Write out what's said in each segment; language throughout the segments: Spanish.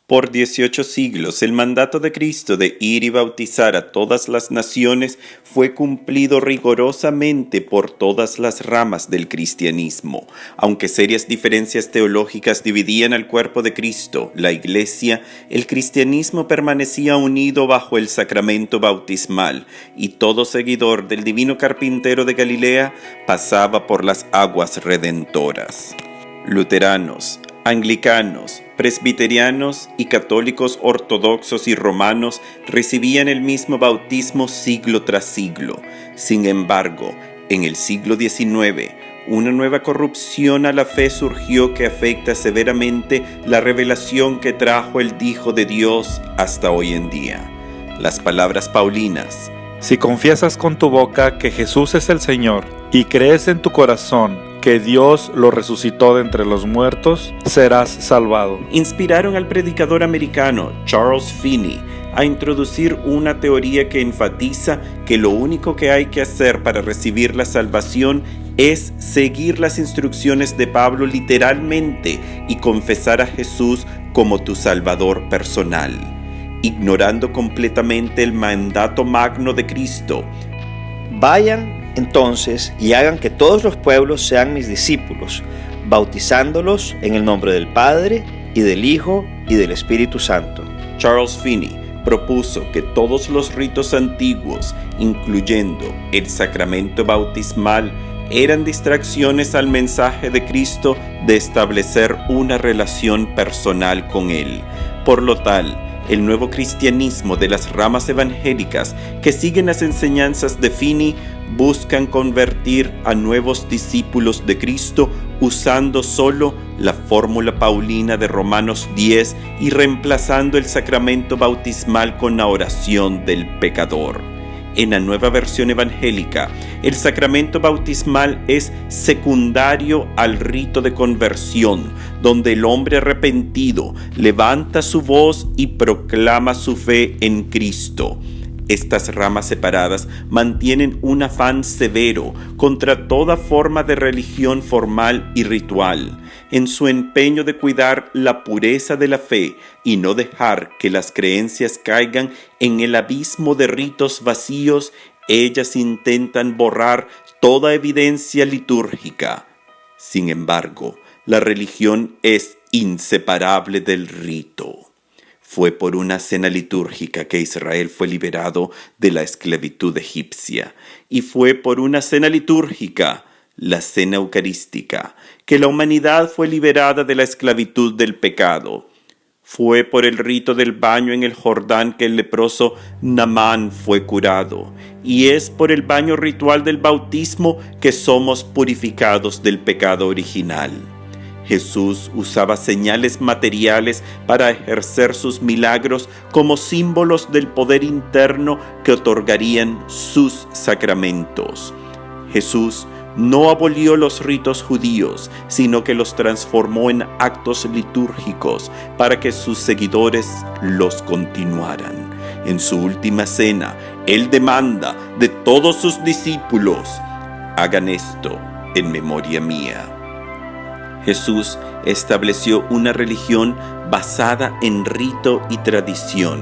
Por 18 siglos, el mandato de Cristo de ir y bautizar a todas las naciones fue cumplido rigorosamente por todas las ramas del cristianismo. Aunque serias diferencias teológicas dividían al cuerpo de Cristo, la Iglesia, el cristianismo permanecía unido bajo el sacramento bautismal, y todo seguidor del divino carpintero de Galilea pasaba por las aguas redentoras. Luteranos, anglicanos, presbiterianos y católicos ortodoxos y romanos recibían el mismo bautismo siglo tras siglo. Sin embargo, en el siglo XIX, una nueva corrupción a la fe surgió que afecta severamente la revelación que trajo el Hijo de Dios hasta hoy en día. Las palabras paulinas: si confiesas con tu boca que Jesús es el Señor y crees en tu corazón que Dios lo resucitó de entre los muertos, serás salvado, inspiraron al predicador americano Charles Finney a introducir una teoría que enfatiza que lo único que hay que hacer para recibir la salvación es seguir las instrucciones de Pablo literalmente y confesar a Jesús como tu Salvador personal, ignorando completamente el mandato magno de Cristo. Vayan entonces y hagan que todos los pueblos sean mis discípulos, bautizándolos en el nombre del Padre, y del Hijo, y del Espíritu Santo. Charles Finney propuso que todos los ritos antiguos, incluyendo el sacramento bautismal, eran distracciones al mensaje de Cristo de establecer una relación personal con Él. Por lo tal, el nuevo cristianismo de las ramas evangélicas que siguen las enseñanzas de Finney buscan convertir a nuevos discípulos de Cristo usando solo la fórmula paulina de Romanos 10 y reemplazando el sacramento bautismal con la oración del pecador. En la nueva versión evangélica, el sacramento bautismal es secundario al rito de conversión, donde el hombre arrepentido levanta su voz y proclama su fe en Cristo. Estas ramas separadas mantienen un afán severo contra toda forma de religión formal y ritual, en su empeño de cuidar la pureza de la fe y no dejar que las creencias caigan en el abismo de ritos vacíos. Ellas intentan borrar toda evidencia litúrgica. Sin embargo, la religión es inseparable del rito. Fue por una cena litúrgica que Israel fue liberado de la esclavitud egipcia, y fue por una cena litúrgica, la cena eucarística, que la humanidad fue liberada de la esclavitud del pecado. Fue por el rito del baño en el Jordán que el leproso Naamán fue curado, y es por el baño ritual del bautismo que somos purificados del pecado original. Jesús usaba señales materiales para ejercer sus milagros como símbolos del poder interno que otorgarían sus sacramentos. Jesús no abolió los ritos judíos, sino que los transformó en actos litúrgicos para que sus seguidores los continuaran. En su última cena, Él demanda de todos sus discípulos: hagan esto en memoria mía. Jesús estableció una religión basada en rito y tradición,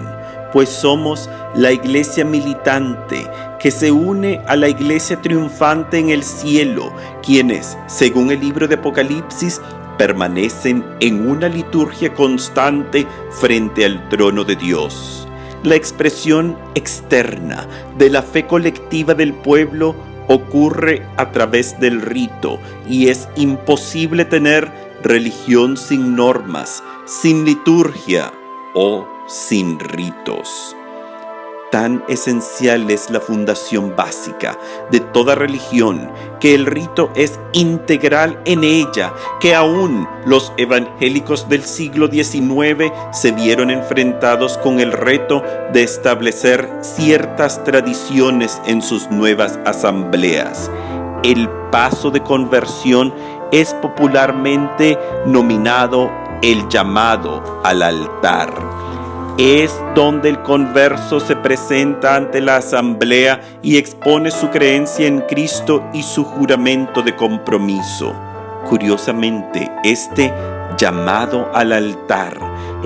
pues somos la iglesia militante que se une a la iglesia triunfante en el cielo, quienes, según el libro de Apocalipsis, permanecen en una liturgia constante frente al trono de Dios. La expresión externa de la fe colectiva del pueblo ocurre a través del rito, y es imposible tener religión sin normas, sin liturgia o sin ritos. Tan esencial es la fundación básica de toda religión, que el rito es integral en ella, que aún los evangélicos del siglo XIX se vieron enfrentados con el reto de establecer ciertas tradiciones en sus nuevas asambleas. El paso de conversión es popularmente nominado el llamado al altar. Es donde el converso se presenta ante la asamblea y expone su creencia en Cristo y su juramento de compromiso. Curiosamente, este llamado al altar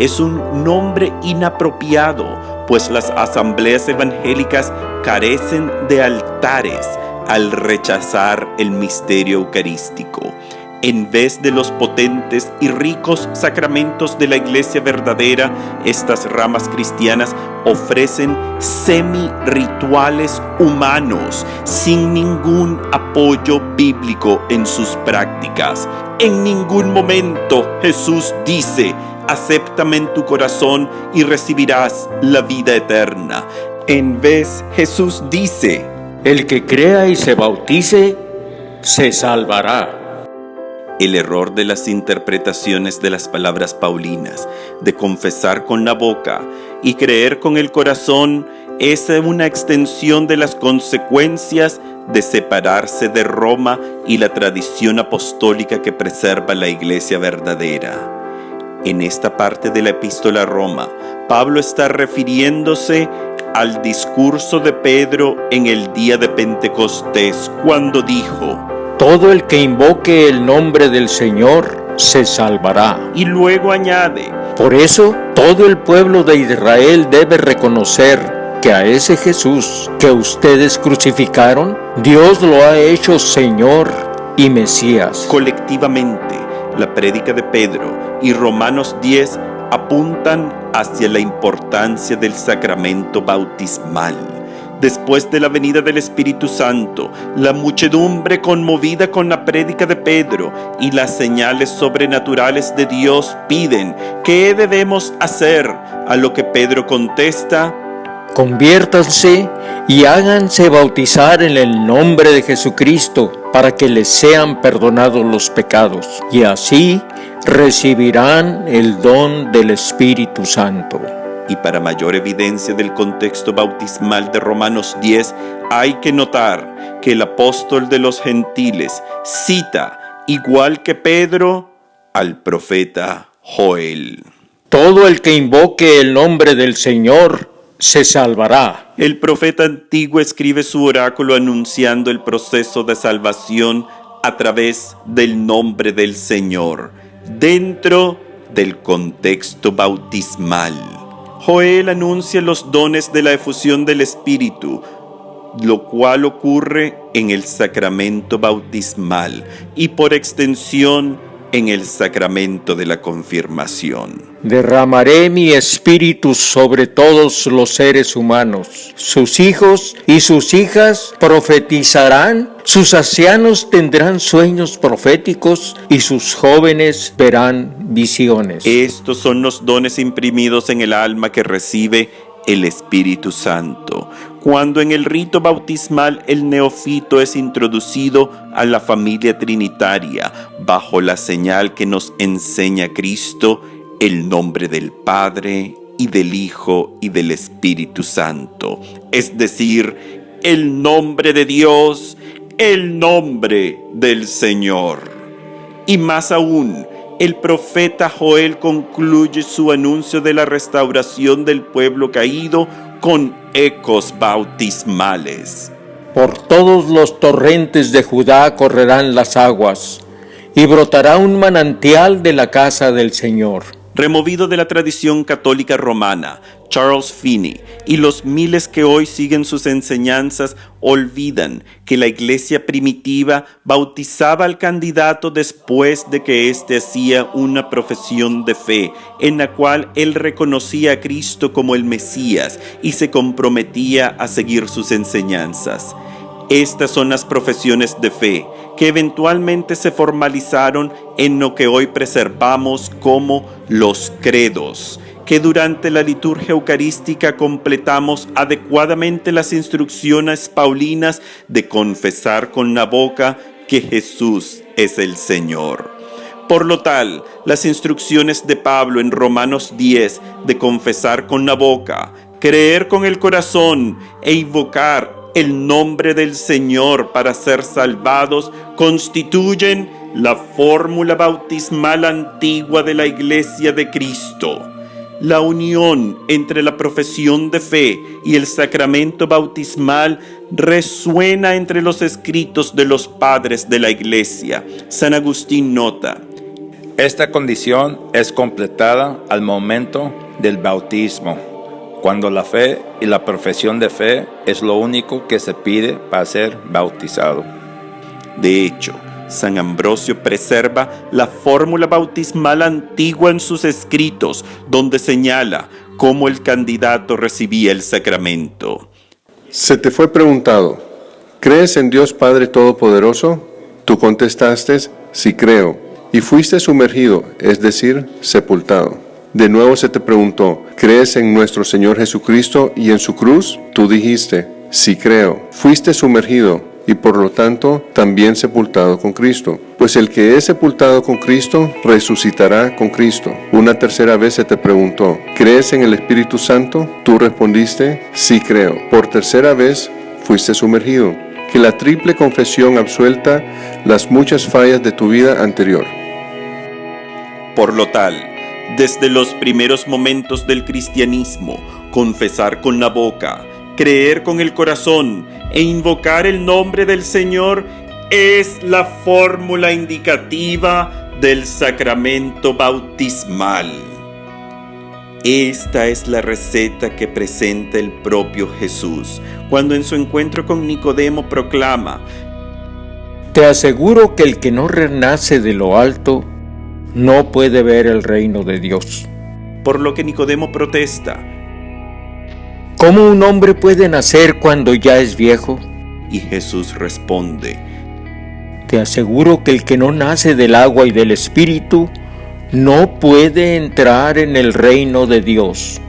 es un nombre inapropiado, pues las asambleas evangélicas carecen de altares al rechazar el misterio eucarístico. En vez de los potentes y ricos sacramentos de la Iglesia verdadera, estas ramas cristianas ofrecen semi-rituales humanos sin ningún apoyo bíblico en sus prácticas. En ningún momento Jesús dice: acéptame en tu corazón y recibirás la vida eterna. En vez, Jesús dice: el que crea y se bautice, se salvará. El error de las interpretaciones de las palabras paulinas, de confesar con la boca y creer con el corazón, es una extensión de las consecuencias de separarse de Roma y la tradición apostólica que preserva la Iglesia verdadera. En esta parte de la Epístola a Roma, Pablo está refiriéndose al discurso de Pedro en el día de Pentecostés, cuando dijo: todo el que invoque el nombre del Señor se salvará. Y luego añade: por eso, todo el pueblo de Israel debe reconocer que a ese Jesús que ustedes crucificaron, Dios lo ha hecho Señor y Mesías. Colectivamente, la prédica de Pedro y Romanos 10 apuntan hacia la importancia del sacramento bautismal. Después de la venida del Espíritu Santo, la muchedumbre, conmovida con la prédica de Pedro y las señales sobrenaturales de Dios, piden: ¿qué debemos hacer? A lo que Pedro contesta: conviértanse y háganse bautizar en el nombre de Jesucristo para que les sean perdonados los pecados, y así recibirán el don del Espíritu Santo. Y para mayor evidencia del contexto bautismal de Romanos 10, hay que notar que el apóstol de los gentiles cita, igual que Pedro, al profeta Joel. Todo el que invoque el nombre del Señor se salvará. El profeta antiguo escribe su oráculo anunciando el proceso de salvación a través del nombre del Señor, dentro del contexto bautismal. Joel anuncia los dones de la efusión del Espíritu, lo cual ocurre en el sacramento bautismal y por extensión en el sacramento de la confirmación. Derramaré mi espíritu sobre todos los seres humanos. Sus hijos y sus hijas profetizarán, sus ancianos tendrán sueños proféticos y sus jóvenes verán visiones. Estos son los dones imprimidos en el alma que recibe el Espíritu Santo. Cuando en el rito bautismal el neófito es introducido a la familia trinitaria bajo la señal que nos enseña Cristo, el nombre del Padre y del Hijo y del Espíritu Santo, es decir, el nombre de Dios, el nombre del Señor. Y más aún, el profeta Joel concluye su anuncio de la restauración del pueblo caído con ecos bautismales. Por todos los torrentes de Judá correrán las aguas, y brotará un manantial de la casa del Señor. Removido de la tradición católica romana, Charles Finney y los miles que hoy siguen sus enseñanzas olvidan que la iglesia primitiva bautizaba al candidato después de que éste hacía una profesión de fe, en la cual él reconocía a Cristo como el Mesías y se comprometía a seguir sus enseñanzas. Estas son las profesiones de fe que eventualmente se formalizaron en lo que hoy preservamos como los credos, que durante la liturgia eucarística completamos adecuadamente las instrucciones paulinas de confesar con la boca que Jesús es el Señor. Por lo tal, las instrucciones de Pablo en Romanos 10 de confesar con la boca, creer con el corazón e invocar el nombre del Señor para ser salvados constituyen la fórmula bautismal antigua de la Iglesia de Cristo. La unión entre la profesión de fe y el sacramento bautismal resuena entre los escritos de los padres de la Iglesia. San Agustín nota: Esta condición es completada al momento del bautismo, cuando la fe y la profesión de fe es lo único que se pide para ser bautizado. De hecho, San Ambrosio preserva la fórmula bautismal antigua en sus escritos, donde señala cómo el candidato recibía el sacramento. Se te fue preguntado, ¿crees en Dios Padre Todopoderoso? Tú contestaste, sí creo, y fuiste sumergido, es decir, sepultado. De nuevo se te preguntó, ¿crees en nuestro Señor Jesucristo y en su cruz? Tú dijiste, sí creo. Fuiste sumergido y por lo tanto también sepultado con Cristo. Pues el que es sepultado con Cristo, resucitará con Cristo. Una tercera vez se te preguntó, ¿crees en el Espíritu Santo? Tú respondiste, sí creo. Por tercera vez fuiste sumergido. Que la triple confesión absuelta las muchas fallas de tu vida anterior. Por lo tal, desde los primeros momentos del cristianismo, confesar con la boca, creer con el corazón e invocar el nombre del Señor es la fórmula indicativa del sacramento bautismal. Esta es la receta que presenta el propio Jesús cuando en su encuentro con Nicodemo proclama: Te aseguro que el que no renace de lo alto no puede ver el reino de Dios. Por lo que Nicodemo protesta: ¿Cómo un hombre puede nacer cuando ya es viejo? Y Jesús responde: Te aseguro que el que no nace del agua y del Espíritu no puede entrar en el reino de Dios.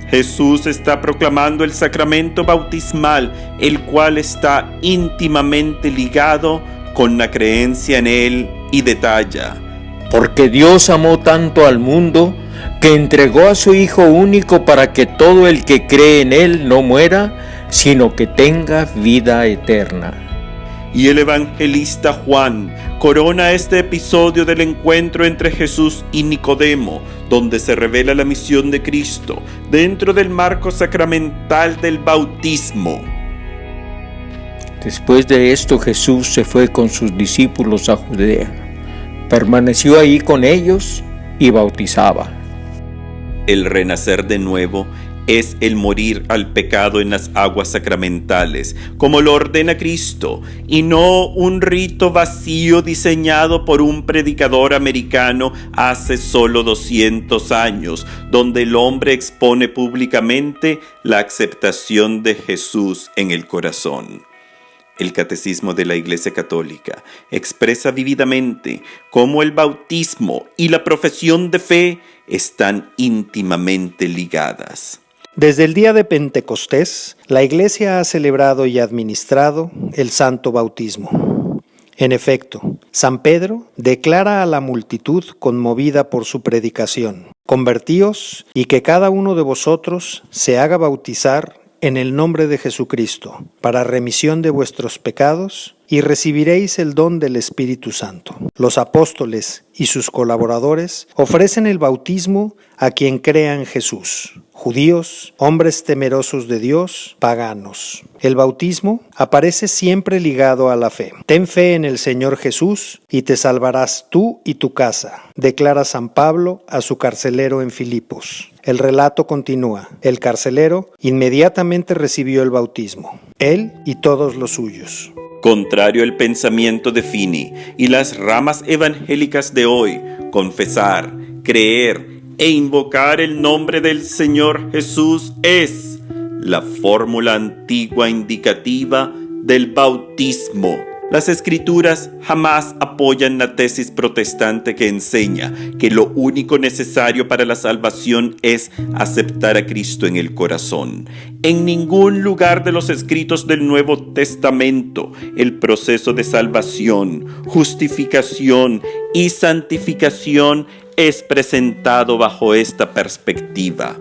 Jesús está proclamando el sacramento bautismal, el cual está íntimamente ligado con la creencia en él, y detalla: Porque Dios amó tanto al mundo que entregó a su Hijo único para que todo el que cree en él no muera, sino que tenga vida eterna. Y el evangelista Juan corona este episodio del encuentro entre Jesús y Nicodemo, donde se revela la misión de Cristo dentro del marco sacramental del bautismo. Después de esto, Jesús se fue con sus discípulos a Judea. Permaneció ahí con ellos y bautizaba. El renacer de nuevo es el morir al pecado en las aguas sacramentales, como lo ordena Cristo, y no un rito vacío diseñado por un predicador americano hace solo 200 años, donde el hombre expone públicamente la aceptación de Jesús en el corazón. El Catecismo de la Iglesia Católica expresa vívidamente cómo el bautismo y la profesión de fe están íntimamente ligadas. Desde el día de Pentecostés, la Iglesia ha celebrado y administrado el Santo Bautismo. En efecto, San Pedro declara a la multitud conmovida por su predicación: Convertíos y que cada uno de vosotros se haga bautizar en el nombre de Jesucristo, para remisión de vuestros pecados, y recibiréis el don del Espíritu Santo. Los apóstoles y sus colaboradores ofrecen el bautismo a quien crea en Jesús: judíos, hombres temerosos de Dios, paganos. El bautismo aparece siempre ligado a la fe. Ten fe en el Señor Jesús y te salvarás tú y tu casa, declara San Pablo a su carcelero en Filipos. El relato continúa. El carcelero inmediatamente recibió el bautismo, él y todos los suyos. Contrario al pensamiento de Fini y las ramas evangélicas de hoy, confesar, creer e invocar el nombre del Señor Jesús es la fórmula antigua indicativa del bautismo. Las Escrituras jamás apoyan la tesis protestante que enseña que lo único necesario para la salvación es aceptar a Cristo en el corazón. En ningún lugar de los escritos del Nuevo Testamento el proceso de salvación, justificación y santificación es presentado bajo esta perspectiva.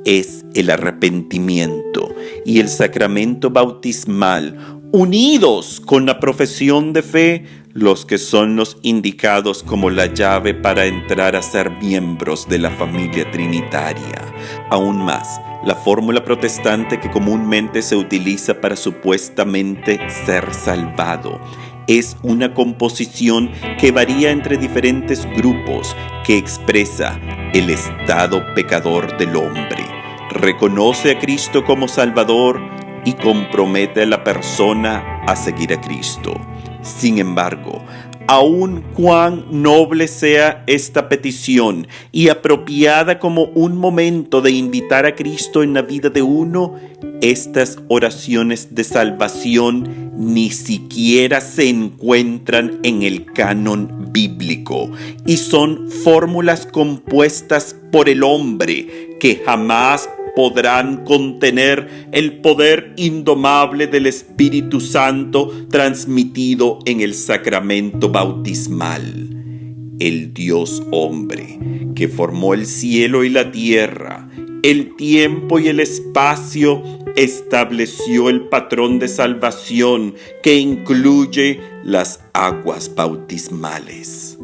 Es el arrepentimiento y el sacramento bautismal, unidos con la profesión de fe, los que son los indicados como la llave para entrar a ser miembros de la familia trinitaria. Aún más, la fórmula protestante que comúnmente se utiliza para supuestamente ser salvado Es una composición que varía entre diferentes grupos, que expresa el estado pecador del hombre, reconoce a Cristo como Salvador y compromete a la persona a seguir a Cristo. Sin embargo, aun cuán noble sea esta petición y apropiada como un momento de invitar a Cristo en la vida de uno, estas oraciones de salvación ni siquiera se encuentran en el canon bíblico y son fórmulas compuestas por el hombre que jamás podrán contener el poder indomable del Espíritu Santo transmitido en el sacramento bautismal. El Dios hombre, que formó el cielo y la tierra, el tiempo y el espacio, estableció el patrón de salvación que incluye las aguas bautismales.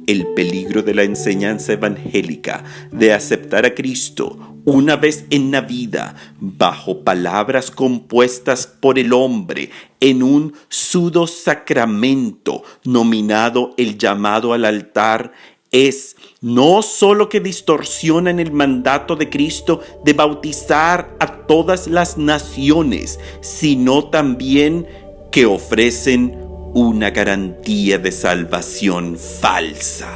El peligro de la enseñanza evangélica de aceptar a Cristo una vez en la vida bajo palabras compuestas por el hombre en un pseudo sacramento nominado el llamado al altar es no solo que distorsionan el mandato de Cristo de bautizar a todas las naciones, sino también que ofrecen una garantía de salvación falsa.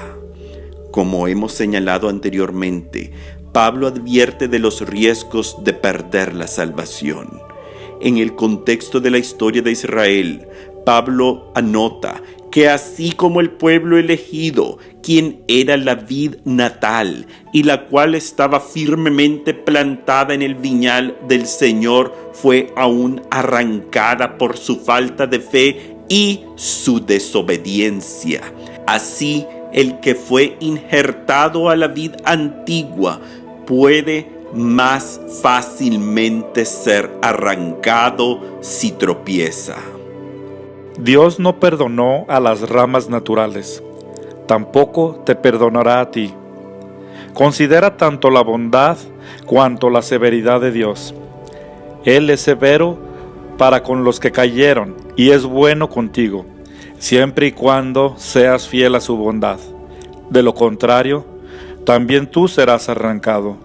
Como hemos señalado anteriormente, Pablo advierte de los riesgos de perder la salvación. En el contexto de la historia de Israel, Pablo anota que así como el pueblo elegido, quien era la vid natal y la cual estaba firmemente plantada en el viñal del Señor, fue aún arrancada por su falta de fe y su desobediencia. Así, el que fue injertado a la vid antigua puede más fácilmente ser arrancado si tropieza. Dios no perdonó a las ramas naturales, tampoco te perdonará a ti. Considera tanto la bondad cuanto la severidad de Dios. Él es severo para con los que cayeron y es bueno contigo, siempre y cuando seas fiel a su bondad. De lo contrario, también tú serás arrancado.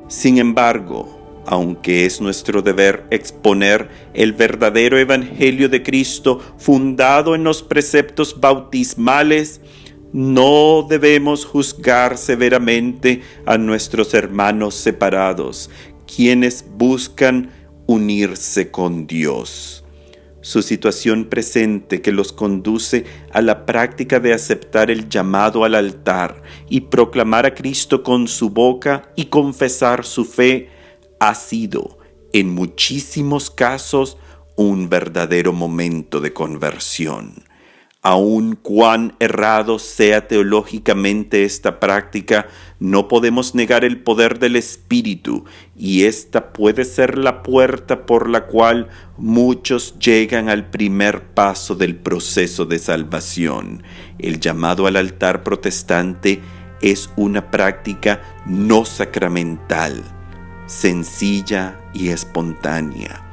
Sin embargo, aunque es nuestro deber exponer el verdadero evangelio de Cristo fundado en los preceptos bautismales, no debemos juzgar severamente a nuestros hermanos separados, quienes buscan unirse con Dios. Su situación presente que los conduce a la práctica de aceptar el llamado al altar y proclamar a Cristo con su boca y confesar su fe ha sido, en muchísimos casos, un verdadero momento de conversión. Aun cuán errado sea teológicamente esta práctica, no podemos negar el poder del Espíritu, y esta puede ser la puerta por la cual muchos llegan al primer paso del proceso de salvación. El llamado al altar protestante es una práctica no sacramental, sencilla y espontánea.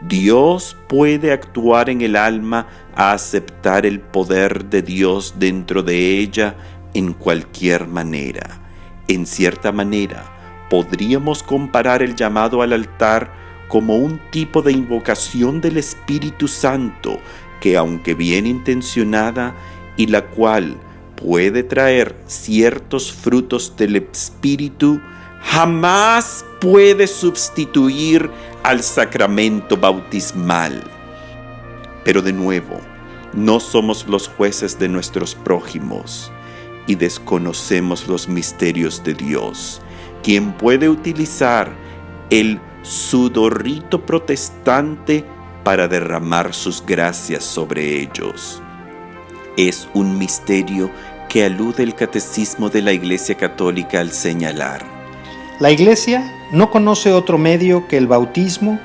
Dios puede actuar en el alma a aceptar el poder de Dios dentro de ella en cualquier manera. En cierta manera, podríamos comparar el llamado al altar como un tipo de invocación del Espíritu Santo que, aunque bien intencionada y la cual puede traer ciertos frutos del Espíritu, jamás puede sustituir al sacramento bautismal. Pero de nuevo, no somos los jueces de nuestros prójimos y desconocemos los misterios de Dios, quien puede utilizar el pseudorrito protestante para derramar sus gracias sobre ellos. Es un misterio que alude el Catecismo de la Iglesia Católica al señalar: la Iglesia no conoce otro medio que el bautismo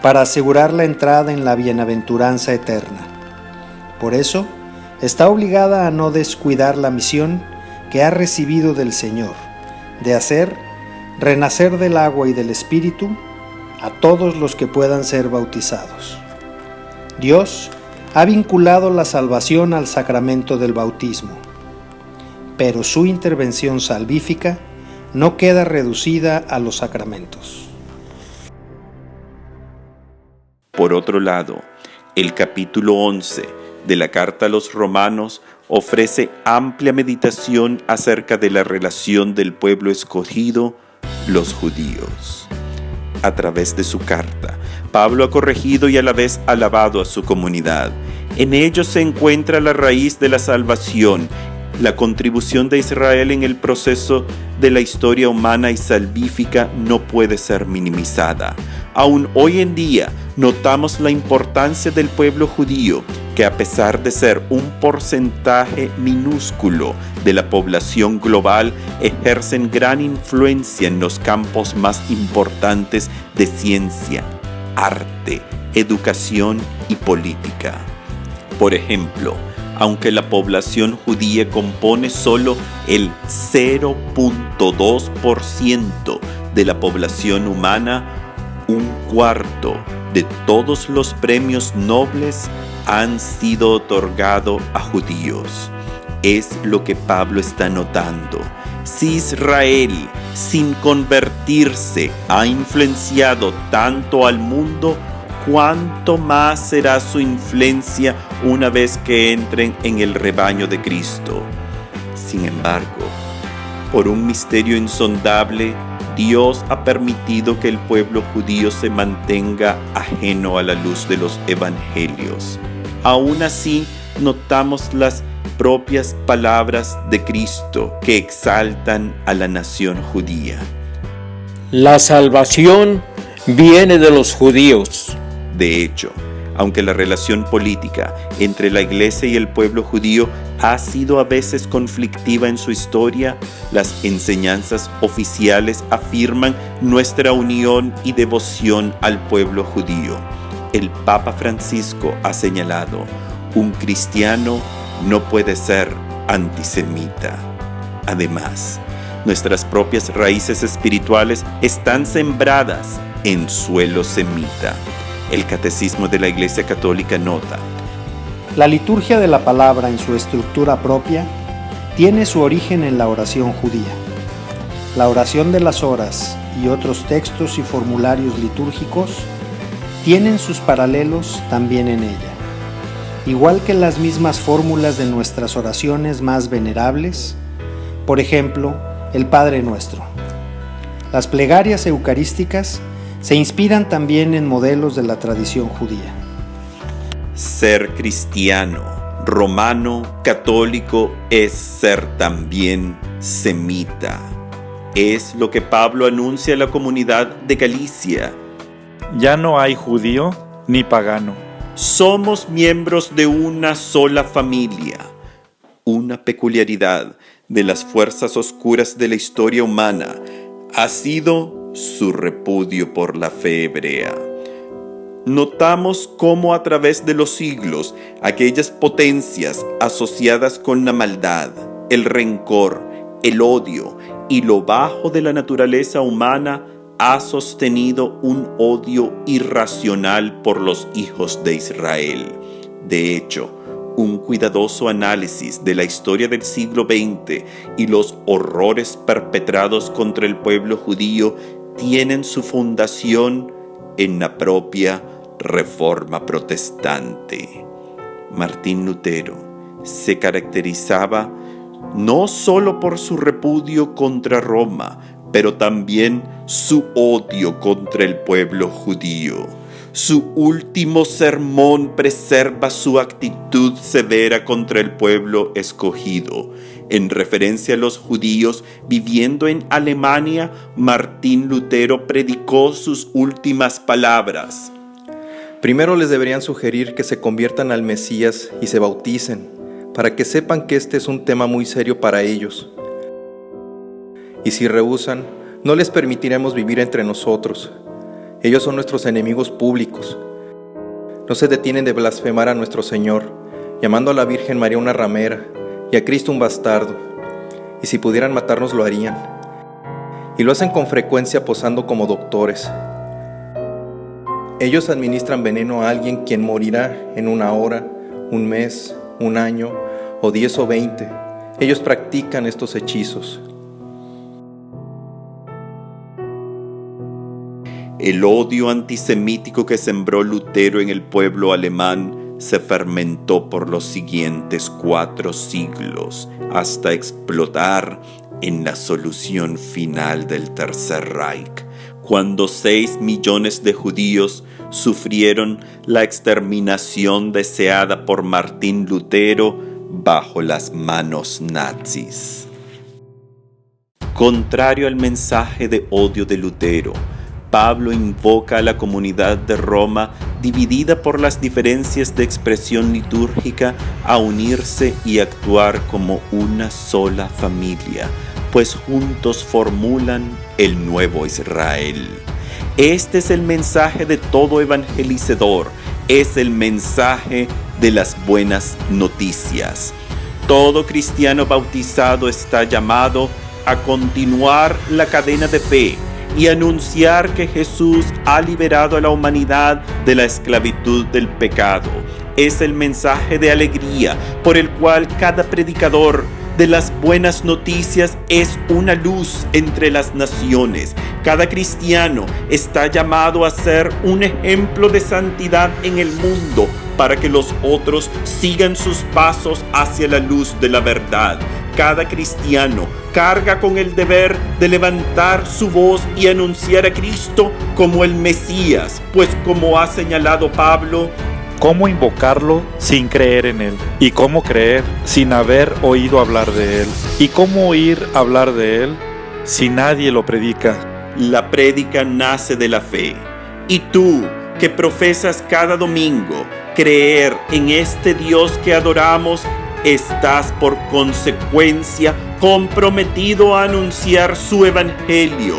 para asegurar la entrada en la bienaventuranza eterna. Por eso, está obligada a no descuidar la misión que ha recibido del Señor, de hacer renacer del agua y del Espíritu a todos los que puedan ser bautizados. Dios ha vinculado la salvación al sacramento del bautismo, pero su intervención salvífica no queda reducida a los sacramentos. Por otro lado, el capítulo 11 de la Carta a los Romanos ofrece amplia meditación acerca de la relación del pueblo escogido, los judíos. A través de su carta, Pablo ha corregido y a la vez alabado a su comunidad. En ello se encuentra la raíz de la salvación. La contribución de Israel en el proceso de la historia humana y salvífica no puede ser minimizada. Aún hoy en día notamos la importancia del pueblo judío, que a pesar de ser un porcentaje minúsculo de la población global, ejercen gran influencia en los campos más importantes de ciencia, arte, educación y política. Por ejemplo, aunque la población judía compone solo el 0.2% de la población humana, un cuarto de todos los premios nobles han sido otorgados a judíos. Es lo que Pablo está notando. Si Israel, sin convertirse, ha influenciado tanto al mundo, ¿cuánto más será su influencia una vez que entren en el rebaño de Cristo? Sin embargo, por un misterio insondable, Dios ha permitido que el pueblo judío se mantenga ajeno a la luz de los evangelios. Aún así, notamos las propias palabras de Cristo que exaltan a la nación judía. La salvación viene de los judíos. De hecho, aunque la relación política entre la Iglesia y el pueblo judío ha sido a veces conflictiva en su historia, las enseñanzas oficiales afirman nuestra unión y devoción al pueblo judío. El Papa Francisco ha señalado: un cristiano no puede ser antisemita. Además, nuestras propias raíces espirituales están sembradas en suelo semita. El Catecismo de la Iglesia Católica nota: La liturgia de la palabra en su estructura propia tiene su origen en la oración judía. La oración de las horas y otros textos y formularios litúrgicos tienen sus paralelos también en ella. Igual que las mismas fórmulas de nuestras oraciones más venerables, por ejemplo, el Padre Nuestro. Las plegarias eucarísticas se inspiran también en modelos de la tradición judía. Ser cristiano, romano, católico es ser también semita. Es lo que Pablo anuncia a la comunidad de Galicia. Ya no hay judío ni pagano. Somos miembros de una sola familia. Una peculiaridad de las fuerzas oscuras de la historia humana ha sido su repudio por la fe hebrea. Notamos cómo a través de los siglos aquellas potencias asociadas con la maldad, el rencor, el odio y lo bajo de la naturaleza humana ha sostenido un odio irracional por los hijos de Israel. De hecho, un cuidadoso análisis de la historia del siglo XX y los horrores perpetrados contra el pueblo judío tienen su fundación en la propia Reforma Protestante. Martín Lutero se caracterizaba no solo por su repudio contra Roma, pero también su odio contra el pueblo judío. Su último sermón preserva su actitud severa contra el pueblo escogido. En referencia a los judíos viviendo en Alemania, Martín Lutero predicó sus últimas palabras. Primero les deberían sugerir que se conviertan al Mesías y se bauticen, para que sepan que este es un tema muy serio para ellos. Y si rehúsan, no les permitiremos vivir entre nosotros. Ellos son nuestros enemigos públicos. No se detienen de blasfemar a nuestro Señor, llamando a la Virgen María una ramera y a Cristo un bastardo. Y si pudieran matarnos lo harían. Y lo hacen con frecuencia posando como doctores. Ellos administran veneno a alguien quien morirá en 1 hora un mes, un año, o 10 o 20. Ellos practican estos hechizos. El odio antisemítico que sembró Lutero en el pueblo alemán se fermentó por los siguientes 4 siglos hasta explotar en la solución final del Tercer Reich, cuando 6 millones de judíos sufrieron la exterminación deseada por Martín Lutero bajo las manos nazis. Contrario al mensaje de odio de Lutero, Pablo invoca a la comunidad de Roma, dividida por las diferencias de expresión litúrgica, a unirse y actuar como una sola familia, pues juntos formulan el nuevo Israel. Este es el mensaje de todo evangelizador, es el mensaje de las buenas noticias. Todo cristiano bautizado está llamado a continuar la cadena de fe y anunciar que Jesús ha liberado a la humanidad de la esclavitud del pecado. Es el mensaje de alegría por el cual cada predicador de las buenas noticias es una luz entre las naciones. Cada cristiano está llamado a ser un ejemplo de santidad en el mundo para que los otros sigan sus pasos hacia la luz de la verdad. Cada cristiano carga con el deber de levantar su voz y anunciar a Cristo como el Mesías, pues como ha señalado Pablo, ¿cómo invocarlo sin creer en él? ¿Y cómo creer sin haber oído hablar de él? ¿Y cómo oír hablar de él si nadie lo predica? La prédica nace de la fe. Y tú, que profesas cada domingo creer en este Dios que adoramos, estás por consecuencia comprometido a anunciar su evangelio.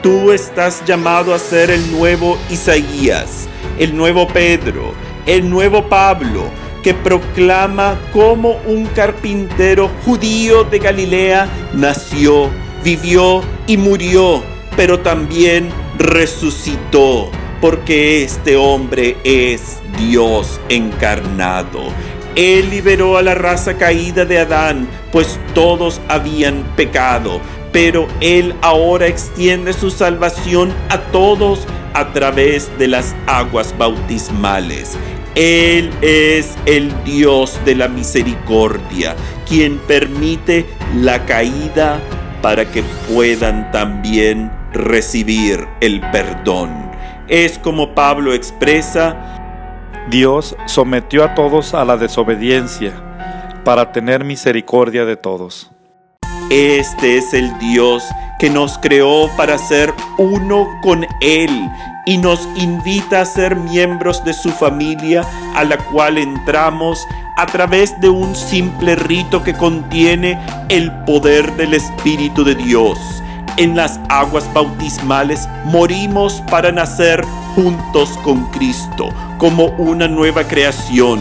Tú estás llamado a ser el nuevo Isaías, el nuevo Pedro, el nuevo Pablo, que proclama cómo un carpintero judío de Galilea nació, vivió y murió, pero también resucitó, porque este hombre es Dios encarnado. Él liberó a la raza caída de Adán, pues todos habían pecado, pero Él ahora extiende su salvación a todos a través de las aguas bautismales. Él es el Dios de la misericordia, quien permite la caída para que puedan también recibir el perdón. Es como Pablo expresa: Dios sometió a todos a la desobediencia para tener misericordia de todos. Este es el Dios que nos creó para ser uno con Él y nos invita a ser miembros de su familia, a la cual entramos a través de un simple rito que contiene el poder del Espíritu de Dios. En las aguas bautismales morimos para nacer juntos con Cristo, como una nueva creación.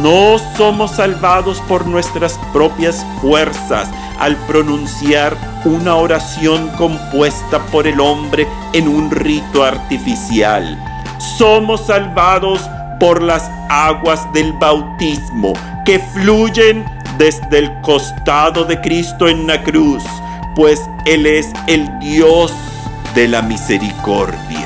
No somos salvados por nuestras propias fuerzas al pronunciar una oración compuesta por el hombre en un rito artificial. Somos salvados por las aguas del bautismo que fluyen desde el costado de Cristo en la cruz, pues Él es el Dios de la misericordia.